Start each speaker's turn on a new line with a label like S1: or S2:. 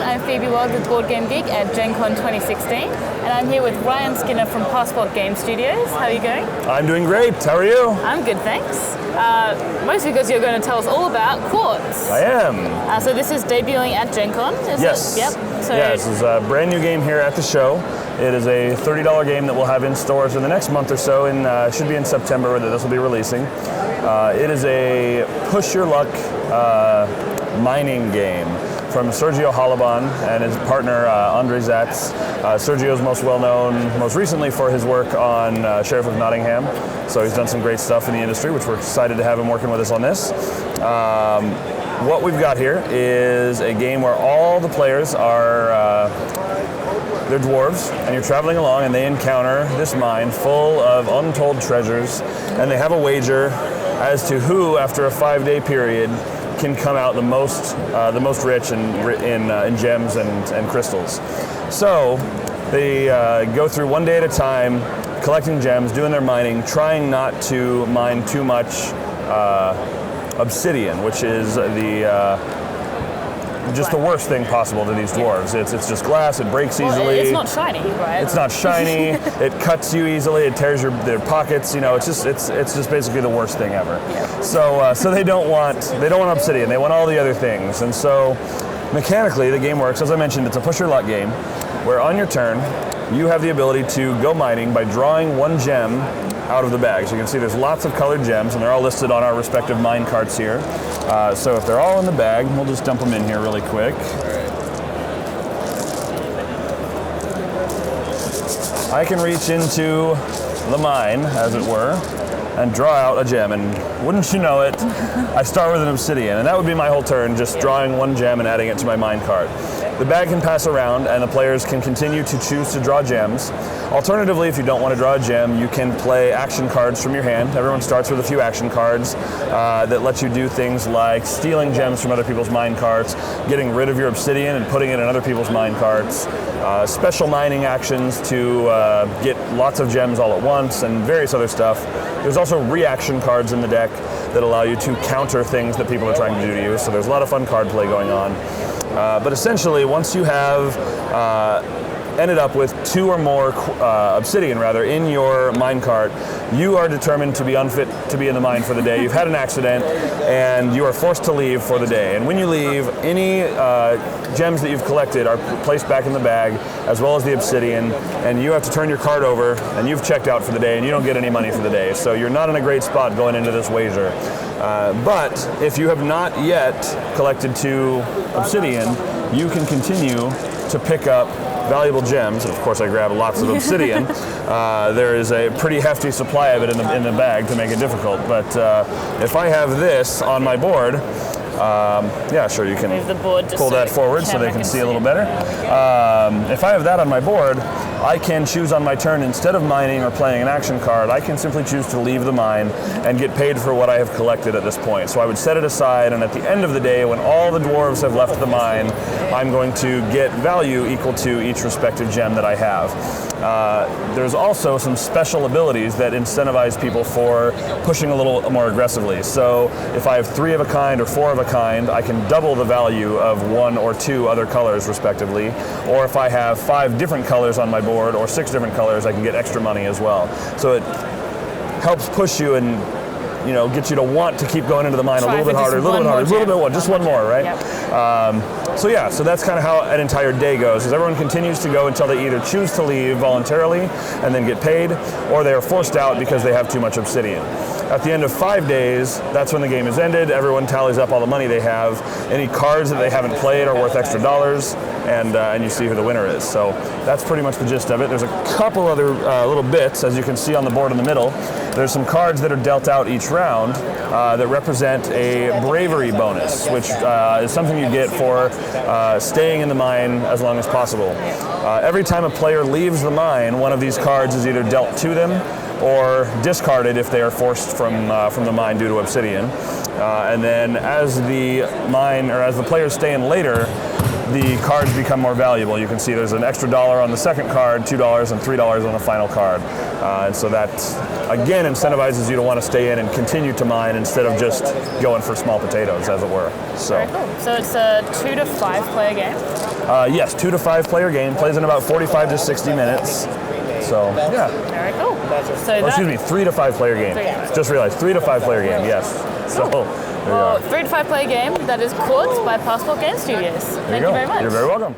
S1: I'm Phoebe Weld with BoardGameGeek at Gen Con 2016, and I'm here with Ryan Skinner from Passport Game Studios. How are you going?
S2: I'm doing great. How are you?
S1: I'm good, thanks. Mostly because you're going to tell us all about Quartz.
S2: I am.
S1: So this is debuting at Gen Con, is
S2: yes.
S1: it? Yep. So
S2: yeah, this is a brand new game here at the show. It is a $30 game that we'll have in stores in the next month or so, and should be in September that this will be releasing. It is a push your luck mining game from Sergio Halaban and his partner Andre Zatz. Sergio's most well known, most recently for his work on Sheriff of Nottingham. So he's done some great stuff in the industry, which we're excited to have him working with us on this. What we've got here is a game where all the players are they're dwarves, and you're traveling along, and they encounter this mine full of untold treasures, and they have a wager as to who, after a 5-day period, can come out the most rich in gems and crystals. So they go through one day at a time, collecting gems, doing their mining, trying not to mine too much obsidian, which is just the worst thing possible to these dwarves. It's just glass, it breaks easily.
S1: It's not shiny, right?
S2: It's not shiny, it cuts you easily, it tears their pockets, you know, it's just basically the worst thing ever.
S1: Yeah.
S2: So they don't want obsidian, they want all the other things. And so mechanically the game works, as I mentioned, it's a push your luck game, where on your turn you have the ability to go mining by drawing one gem out of the bag. So you can see there's lots of colored gems, and they're all listed on our respective mine carts here. So if they're all in the bag, we'll just dump them in here really quick. I can reach into the mine, as it were, and draw out a gem, and wouldn't you know it, I start with an obsidian, and that would be my whole turn, just drawing one gem and adding it to my mine cart. The bag can pass around, and the players can continue to choose to draw gems. Alternatively, if you don't want to draw a gem, you can play action cards from your hand. Everyone starts with a few action cards that let you do things like stealing gems from other people's mine carts, getting rid of your obsidian and putting it in other people's mine carts, special mining actions to get lots of gems all at once, and various other stuff. There's also reaction cards in the deck that allow you to counter things that people are trying to do to you, so there's a lot of fun card play going on. But essentially, once you have ended up with 2 or more obsidian in your minecart, you are determined to be unfit to be in the mine for the day. You've had an accident, and you are forced to leave for the day. And when you leave, any gems that you've collected are placed back in the bag, as well as the obsidian, and you have to turn your cart over, and you've checked out for the day, and you don't get any money for the day. So you're not in a great spot going into this wager. But if you have not yet collected 2 obsidian, you can continue to pick up valuable gems, and of course I grab lots of obsidian. There is a pretty hefty supply of it in the bag to make it difficult, but if I have this on my board, yeah, sure, you can pull that forward so they can see a little better. If I have that on my board, I can choose on my turn, instead of mining or playing an action card, I can simply choose to leave the mine and get paid for what I have collected at this point. So I would set it aside, and at the end of the day, when all the dwarves have left the mine, I'm going to get value equal to each respective gem that I have. There's also some special abilities that incentivize people for pushing a little more aggressively. So if I have 3 of a kind or 4 of a kind, I can double the value of 1 or 2 other colors respectively. Or if I have 5 different colors on my board or 6 different colors, I can get extra money as well. So it helps push you and get you to want to keep going into the mine a little bit harder, just one more, right? Yep. So that's kind of how an entire day goes, is everyone continues to go until they either choose to leave voluntarily and then get paid, or they are forced out because they have too much obsidian. At the end of 5 days, that's when the game is ended. Everyone tallies up all the money they have. Any cards that they haven't played are worth extra dollars, and you see who the winner is. So that's pretty much the gist of it. There's a couple other little bits, as you can see on the board in the middle. There's some cards that are dealt out each round that represent a bravery bonus, which is something you get for staying in the mine as long as possible. Every time a player leaves the mine, one of these cards is either dealt to them or discarded if they are forced from the mine due to obsidian. And then as the players stay in later, the cards become more valuable. You can see there's an extra $1 on the second card, $2 and $3 on the final card. And so that, again, incentivizes you to want to stay in and continue to mine instead of just going for small potatoes, as it were. So,
S1: Very cool. So it's a 2 to 5 player game?
S2: yes, 2 to 5 player game. Plays in about 45 to 60 minutes. So, yeah.
S1: Very cool. So
S2: Excuse me, 3 to 5 player game. Just realized, 3 to 5 player game, yes. So, there you
S1: Well,
S2: are.
S1: 3 to 5 player game, that is Quartz by Passport Game Studios. Thank you very much.
S2: You're very welcome.